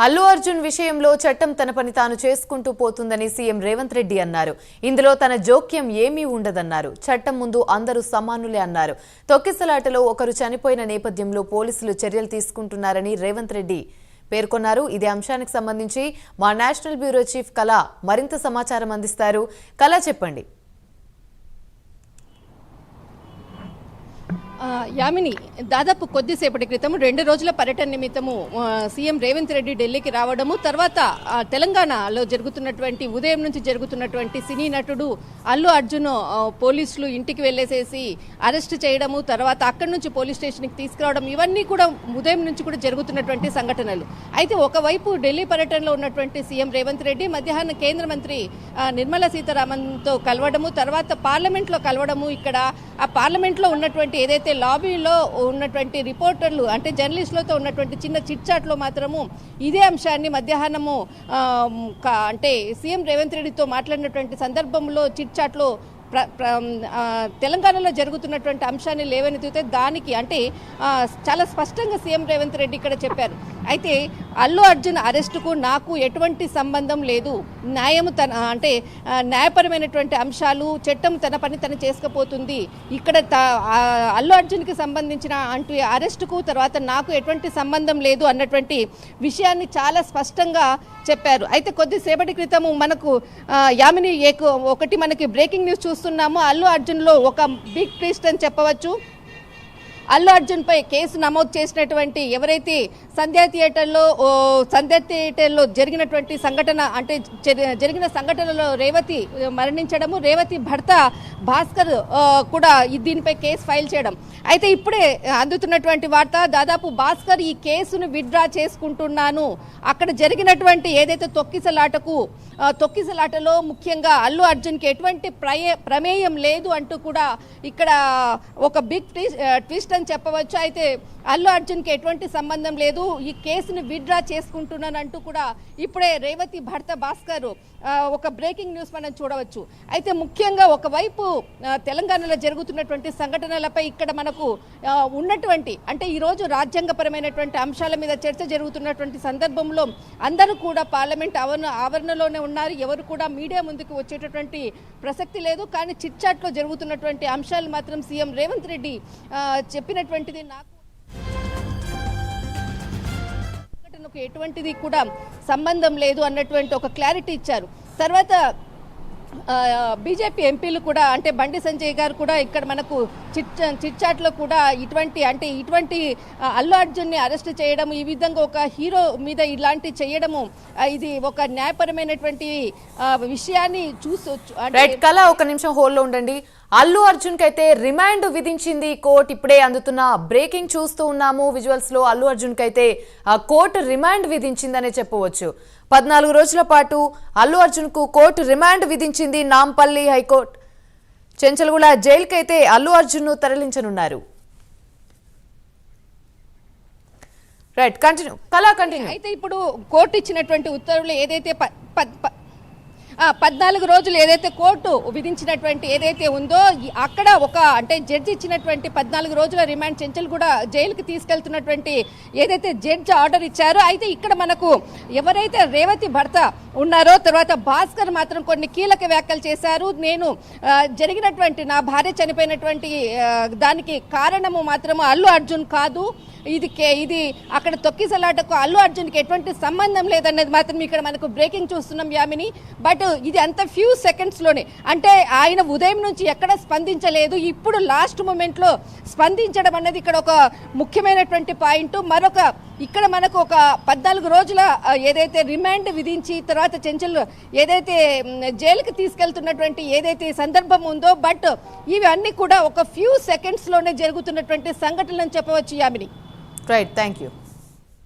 అల్లు అర్జున్ విషయంలో చట్టం తన పని తాను చేసుకుంటూ పోతుందని సీఎం రేవంత్ రెడ్డి అన్నారు. ఇందులో తన జోక్యం ఏమీ ఉండదన్నారు. చట్టం ముందు అందరూ సమానులే అన్నారు. తొక్కిసలాటలో ఒకరు చనిపోయిన నేపథ్యంలో పోలీసులు చర్యలు తీసుకుంటున్నారని రేవంత్ రెడ్డి పేర్కొన్నారు. ఇదే అంశానికి సంబంధించి మా నేషనల్ బ్యూరో చీఫ్ కళ మరింత సమాచారం అందిస్తారు. కళ చెప్పండి. యామిని, దాదాపు కొద్దిసేపటి క్రితం 2 రోజుల పర్యటన నిమిత్తము సీఎం రేవంత్ రెడ్డి ఢిల్లీకి రావడము, తర్వాత తెలంగాణలో జరుగుతున్నటువంటి ఉదయం నుంచి జరుగుతున్నటువంటి సినీ నటుడు అల్లు అర్జున్ పోలీసులు ఇంటికి వెళ్ళేసేసి అరెస్ట్ చేయడము, తర్వాత అక్కడి నుంచి పోలీస్ స్టేషన్కి తీసుకురావడం, ఇవన్నీ కూడా ఉదయం నుంచి కూడా జరుగుతున్నటువంటి సంఘటనలు. అయితే ఒకవైపు ఢిల్లీ పర్యటనలో ఉన్నటువంటి సీఎం రేవంత్ రెడ్డి మధ్యాహ్నం కేంద్ర మంత్రి నిర్మలా సీతారామన్తో కలవడము, తర్వాత పార్లమెంట్లో కలవడము. ఇక్కడ ఆ పార్లమెంట్లో ఉన్నటువంటి ఏదైతే లాబీలో ఉన్నటువంటి రిపోర్టర్లు అంటే జర్నలిస్టులతో ఉన్నటువంటి చిన్న చిట్చాట్లో మాత్రము ఇదే అంశాన్ని మధ్యాహ్నము అంటే సీఎం రేవంత్ రెడ్డితో మాట్లాడినటువంటి సందర్భంలో చిట్చాట్లో తెలంగాణలో జరుగుతున్నటువంటి అంశాన్ని లేవనెత్తితే దానికి అంటే చాలా స్పష్టంగా సీఎం రేవంత్ రెడ్డి ఇక్కడ చెప్పారు. అయితే అల్లు అర్జున్ అరెస్టుకు నాకు ఎటువంటి సంబంధం లేదు, అంటే న్యాయపరమైనటువంటి అంశాలు చట్టం తన పని తను చేసుకుపోతుంది, ఇక్కడ అల్లు అర్జున్కి సంబంధించిన అరెస్టుకు తర్వాత నాకు ఎటువంటి సంబంధం లేదు అన్నటువంటి విషయాన్ని చాలా స్పష్టంగా చెప్పారు. అయితే కొద్దిసేపటి క్రితము మనకు యామిని ఒకటి మనకి బ్రేకింగ్ న్యూస్ చూస్తున్నాము. అల్లు అర్జున్లో ఒక బిగ్ ట్విస్ట్ అని చెప్పవచ్చు. అల్లు అర్జున్ పై కేసు నమోదు చేసినటువంటి ఎవరైతే సంధ్యా థియేటర్లో జరిగినటువంటి సంఘటన అంటే జరిగిన సంఘటనలో రేవతి మరణించడము, రేవతి భర్త భాస్కర్ కూడా దీనిపై కేసు ఫైల్ చేయడం. అయితే ఇప్పుడే అందుతున్నటువంటి వార్త, దాదాపు భాస్కర్ ఈ కేసును విత్డ్రా చేసుకుంటున్నాను, అక్కడ జరిగినటువంటి ఏదైతే తొక్కిసలాటలో ముఖ్యంగా అల్లు అర్జున్కి ఎటువంటి ప్రమేయం లేదు అంటూ కూడా ఇక్కడ ఒక బిగ్ ట్విస్ట్ అని చెప్పవచ్చు. అయితే అల్లు అర్జున్కి ఎటువంటి సంబంధం లేదు, ఈ కేసును విత్డ్రా చేసుకుంటున్నాను అంటూ కూడా ఇప్పుడే రేవతి భర్త భాస్కర్ ఒక బ్రేకింగ్ న్యూస్ మనం చూడవచ్చు. అయితే ముఖ్యంగా ఒకవైపు తెలంగాణలో జరుగుతున్నటువంటి సంఘటనలపై ఇక్కడ మనకు ఉన్నటువంటి అంటే ఈరోజు రాజ్యాంగపరమైనటువంటి అంశాల మీద చర్చ జరుగుతున్నటువంటి సందర్భంలో అందరూ కూడా పార్లమెంట్ ఆవరణలోనే ఉన్నారు, ఎవరు కూడా మీడియా ముందుకు వచ్చేటటువంటి ప్రసక్తి లేదు. కానీ చిట్చాట్లో జరుగుతున్నటువంటి అంశాలు మాత్రం సీఎం రేవంత్ రెడ్డి చెప్పినటువంటిది నాకు ఎటువంటిది కూడా సంబంధం లేదు అన్నటువంటి ఒక క్లారిటీ ఇచ్చారు. తర్వాత బీజేపీ ఎంపీలు కూడా అంటే బండి సంజయ్ గారు కూడా ఇక్కడ మనకు చిట్చాట్లో కూడా ఇటువంటి అల్లు అర్జున్ని అరెస్ట్ చేయడం, ఈ విధంగా ఒక హీరో మీద ఇలాంటి చేయడము ఇది ఒక న్యాయపరమైనటువంటి విషయాన్ని కళ ఒక నిమిషం హోల్డ్లో ఉండండి. అల్లు అర్జున్ కి అయితే రిమాండ్ విధించింది కోర్టు. ఇప్పుడే అందుతున్న బ్రేకింగ్ చూస్తూ ఉన్నాము విజువల్స్ లో. అల్లు అర్జున్ కి అయితే కోర్టు రిమాండ్ విధించిందనే చెప్పవచ్చు. 14 రోజుల పాటు అల్లు అర్జున్ కు కోర్టు రిమాండ్ విధించింది నాంపల్లి హైకోర్టు. చెంచల్గూడ జైలుకి అయితే అల్లు అర్జున్ ను తరలించనున్నారు. రైట్, కంటిన్యూ కళా, కంటిన్యూ. అయితే ఇప్పుడు కోర్టు ఇచ్చినటువంటి ఉత్తర్వులు ఏదైతే 14 రోజులు ఏదైతే కోర్టు విధించినటువంటి ఏదైతే ఉందో అక్కడ అంటే జడ్జి ఇచ్చినటువంటి 14 రోజుల రిమాండ్ చెంచల్గూడ జైలుకి తీసుకెళ్తున్నటువంటి ఏదైతే జడ్జి ఆర్డర్ ఇచ్చారో, అయితే ఇక్కడ మనకు ఎవరైతే రేవతి భర్త ఉన్నారో తర్వాత భాస్కర్ మాత్రం కొన్ని కీలక వ్యాఖ్యలు చేశారు. నేను జరిగినటువంటి నా భార్య చనిపోయినటువంటి దానికి కారణము మాత్రము అల్లు అర్జున్ కాదు, ఇది అక్కడ తొక్కిసలాటకు అల్లు అర్జున్కి ఎటువంటి సంబంధం లేదనేది మాత్రం ఇక్కడ మనకు బ్రేకింగ్ చూస్తున్నాం యామిని. బట్ ఇది అంత ఫ్యూ సెకండ్స్లోనే అంటే ఆయన ఉదయం నుంచి ఎక్కడ స్పందించలేదు, ఇప్పుడు లాస్ట్ మూమెంట్లో స్పందించడం అనేది ఇక్కడ ఒక ముఖ్యమైనటువంటి పాయింట్. మరొక ఇక్కడ మనకు ఒక 14 రోజుల ఏదైతే రిమాండ్ విధించి తర్వాత చెంచల్ ఏదైతే జైలుకి తీసుకెళ్తున్నటువంటి ఏదైతే సందర్భం ఉందో, బట్ ఇవన్నీ కూడా ఒక ఫ్యూ సెకండ్స్లోనే జరుగుతున్నటువంటి సంఘటనలు అని చెప్పవచ్చు యామిని. Right, thank you.